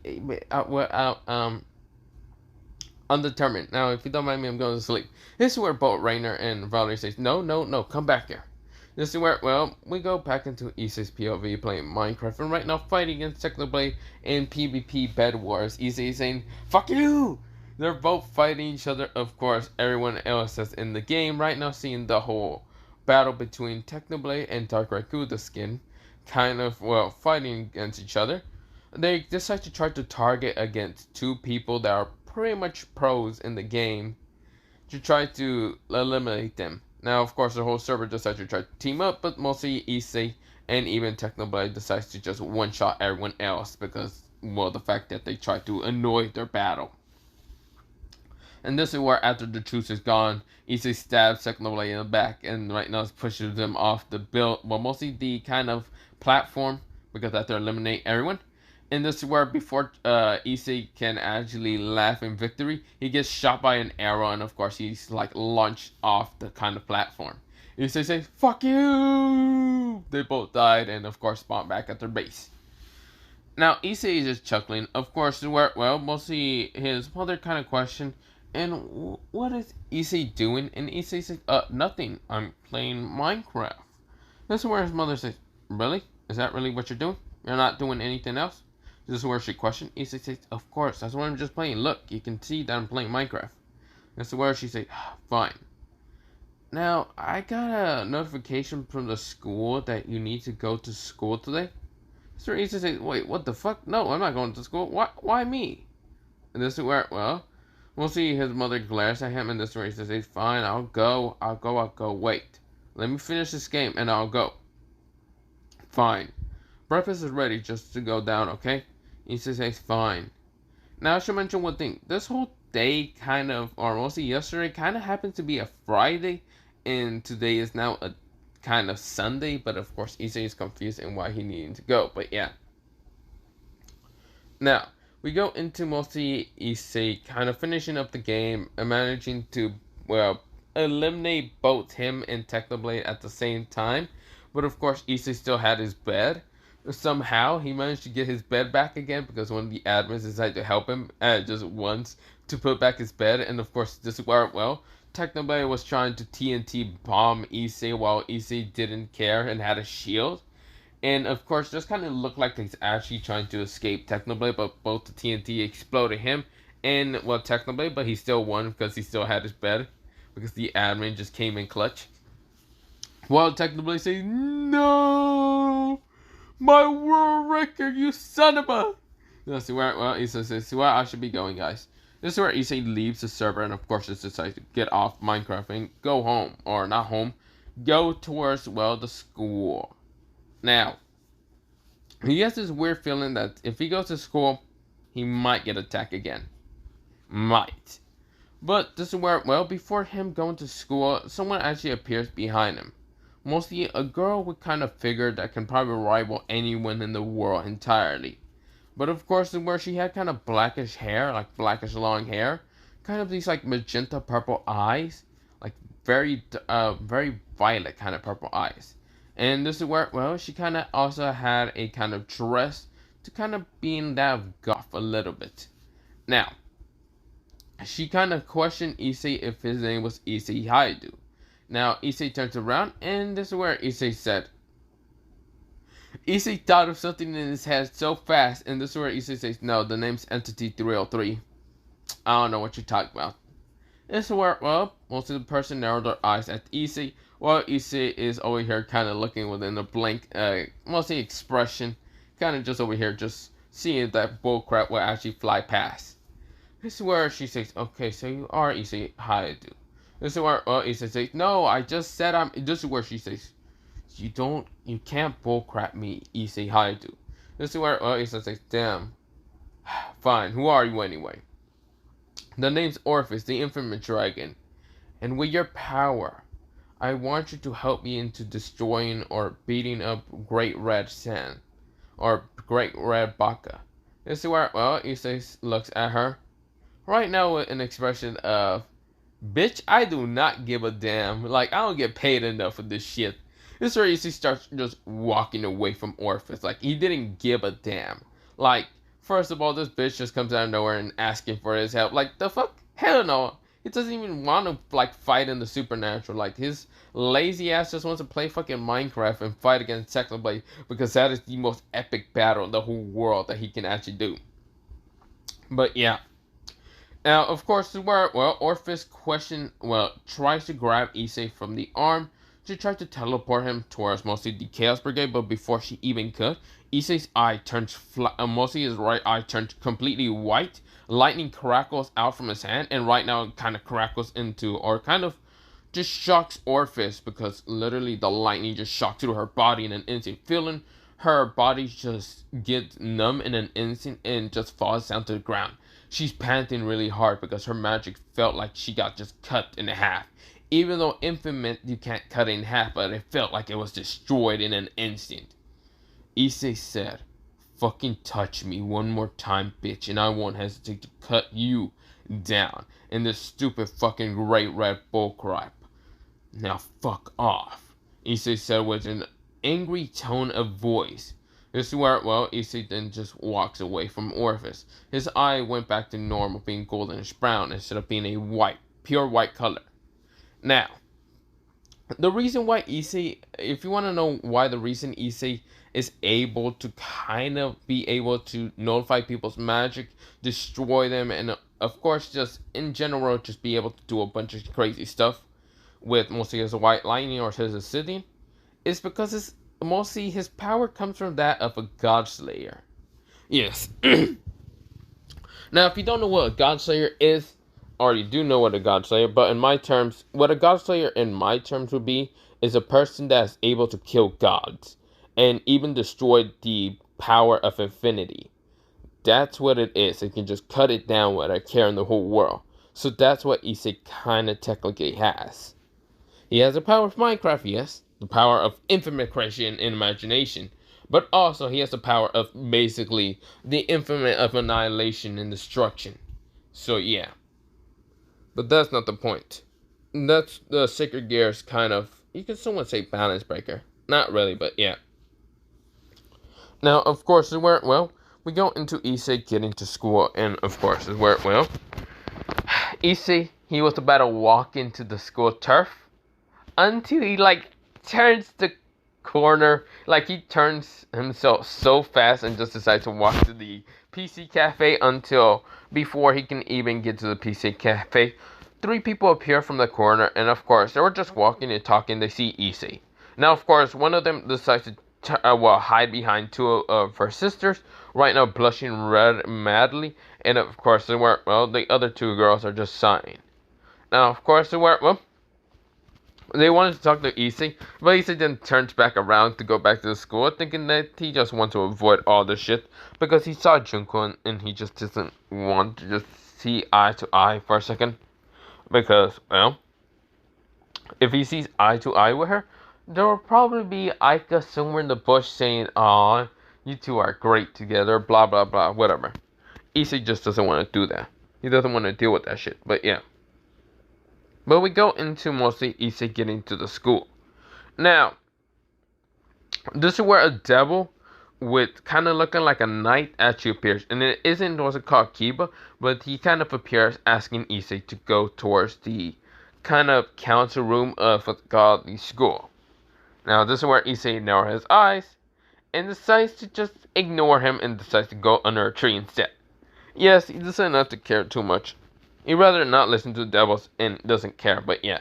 undetermined. Now, if you don't mind me, I'm going to sleep. This is where both Rainer and Valerie says, no, no, no, come back here. This is where, well, we go back into Issei's POV playing Minecraft, and right now fighting against Technoblade in PvP Bed Wars. Issei is saying, fuck you! They're both fighting each other, of course, everyone else that's in the game right now seeing the whole battle between Technoblade and Dark Raikou, the skin, kind of, well, fighting against each other. They decide to try to target against two people that are pretty much pros in the game to try to eliminate them. Now, of course, the whole server decides to try to team up, but mostly Issei and even Technoblade decides to just one-shot everyone else because, well, the fact that they try to annoy their battle. And this is where, after the truce is gone, Issei stabs Technoblade in the back and right now pushes them off the build, well, mostly the kind of platform, because they have to eliminate everyone. And this is where, before Issei can actually laugh in victory, he gets shot by an arrow, and of course he's like launched off the kind of platform. Issei says, fuck you! They both died and of course spawned back at their base. Now Issei is just chuckling, of course, where, well, mostly his mother kind of questioned, and what is Issei doing? And Issei says, nothing, I'm playing Minecraft. This is where his mother says, really? Is that really what you're doing? You're not doing anything else? This is where she questioned. Issei says, of course, that's what I'm just playing. Look, you can see that I'm playing Minecraft. This is where she says, fine. Now, I got a notification from the school that you need to go to school today. So Issei says, wait, what the fuck? No, I'm not going to school. Why me? And this is where, well, we'll see his mother glares at him, and this is where he says, fine, I'll go. Wait, let me finish this game, and I'll go. Fine. Breakfast is ready just to go down, okay? Issei says, fine. Now, I should mention one thing. This whole day kind of, or mostly yesterday, kind of happened to be a Friday, and today is now a kind of Sunday, but of course, Issei is confused in why he needed to go, but yeah. Now, we go into mostly Issei kind of finishing up the game and managing to, well, eliminate both him and Technoblade at the same time, but of course, Issei still had his bed. Somehow he managed to get his bed back again because one of the admins decided to help him just once to put back his bed, and of course this is where, well, Technoblade was trying to TNT bomb Issei while Issei didn't care and had a shield, and of course this kind of looked like he's actually trying to escape Technoblade, but both the TNT exploded him and, well, Technoblade, but he still won because he still had his bed because the admin just came in clutch. While Technoblade says, no! My world record, you son of a... This is where, well, Issei says, where I should be going, guys. This is where Issei leaves the server and, of course, just decides to get off Minecraft and go home. Or, not home. Go towards, well, the school. Now, he has this weird feeling that if he goes to school, he might get attacked again. Might. But this is where, well, before him going to school, someone actually appears behind him. Mostly a girl with kind of figure that can probably rival anyone in the world entirely. But of course, where she had kind of blackish hair, like blackish long hair, kind of these like magenta purple eyes, like very violet kind of purple eyes. And this is where, well, she kind of also had a kind of dress to kind of being that of goth a little bit. Now, she kind of questioned Issei if his name was Issei Haidu. Now, Issei turns around, and this is where Issei said. Issei thought of something in his head so fast, and this is where Issei says, no, the name's Entity 303. I don't know what you're talking about. This is where, well, most of the person narrowed their eyes at Issei, while Issei is over here kind of looking within a blank, mostly expression, kind of just over here, just seeing if that bullcrap will actually fly past. This is where she says, okay, so you are Issei Haidu. This is where Issei says, no, I just said I'm... This is where she says, you can't bullcrap me, Issei Haidu. This is where Issei says, damn. Fine, who are you anyway? The name's Orpheus, the Infinite Dragon. And with your power, I want you to help me into destroying or beating up Great Red Sand. Or Great Red Baka. This is where, well, Issei looks at her. Right now with an expression of, bitch, I do not give a damn. Like, I don't get paid enough for this shit. This is where Issei starts just walking away from Orpheus. Like, he didn't give a damn. Like, first of all, this bitch just comes out of nowhere and asking for his help. Like, the fuck? Hell no. He doesn't even want to like fight in the supernatural. Like his lazy ass just wants to play fucking Minecraft and fight against Technoblade because that is the most epic battle in the whole world that he can actually do. But yeah. Now, of course, where Orpheus tries to grab Issei from the arm to try to teleport him towards mostly the Chaos Brigade, but before she even could, Issei's eye turns mostly his right eye turns completely white. Lightning crackles out from his hand, and right now it kind of crackles into, or kind of just shocks Orpheus because literally the lightning just shocks through her body in an instant, feeling her body just gets numb in an instant and just falls down to the ground. She's panting really hard because her magic felt like she got just cut in half. Even though infinite you can't cut it in half, but it felt like it was destroyed in an instant. Issei said, "Fucking touch me one more time, bitch, and I won't hesitate to cut you down." In this stupid fucking great red bullcrap. "Now fuck off," Issei said with an angry tone of voice. This is where, Issei then just walks away from Orpheus. His eye went back to normal, being goldenish brown instead of being a white, pure white color. Now, the reason why Issei, if you want to know why the reason Issei is able to kind of be able to nullify people's magic, destroy them, and of course just in general just be able to do a bunch of crazy stuff with mostly his white lightning or his obsidian, is because mostly his power comes from that of a God Slayer. Yes. Now, if you don't know what a God Slayer is, or you do know what a God Slayer, but in my terms, what a God Slayer in my terms would be is a person that is able to kill gods and even destroy the power of infinity. That's what it is. It can just cut it down without caring the whole world. So that's what Issei kind of technically has. He has the power of Minecraft, yes, the power of infinite creation and imagination, but also he has the power of basically the infinite of annihilation and destruction. So yeah. But that's not the point. That's the Sacred Gear's kind of, you can somewhat say, balance breaker. Not really, but yeah. Now, of course, is where, we go into Issei getting to school, and of course, is where, Issei, he was about to walk into the school turf until he, turns the corner. He turns himself so fast and just decides to walk to the PC cafe until before he can even get to the PC cafe. 3 people appear from the corner, and of course, they were just walking and talking. They see Issei. Now, of course, one of them decides to hide behind 2 of her sisters, right now blushing red madly, and of course, the other 2 girls are just sighing. Now, of course, they wanted to talk to Issei, but Issei then turns back around to go back to the school, thinking that he just wants to avoid all this shit, because he saw Junko and he just doesn't want to just see eye to eye for a second. Because, if he sees eye to eye with her, there will probably be Aika somewhere in the bush saying, "Aw, you 2 are great together, blah blah blah," whatever. Issei just doesn't want to do that. He doesn't want to deal with that shit, but yeah. But we go into mostly Issei getting to the school. Now, this is where a devil with kind of looking like a knight actually appears. And it wasn't called Kiba, but he kind of appears asking Issei to go towards the kind of council room of what's called the school. Now, this is where Issei narrows his eyes and decides to just ignore him and decides to go under a tree instead. Yes, he decided not to care too much. He'd rather not listen to the devils and doesn't care, but yeah.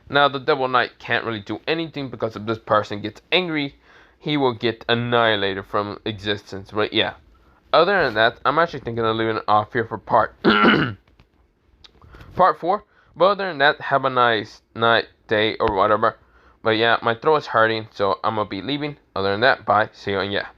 Now, the Devil Knight can't really do anything because if this person gets angry, he will get annihilated from existence, but yeah. Other than that, I'm actually thinking of leaving it off here for part 4. But other than that, have a nice night, day, or whatever. But yeah, my throat is hurting, so I'm gonna be leaving. Other than that, bye, see you, and yeah.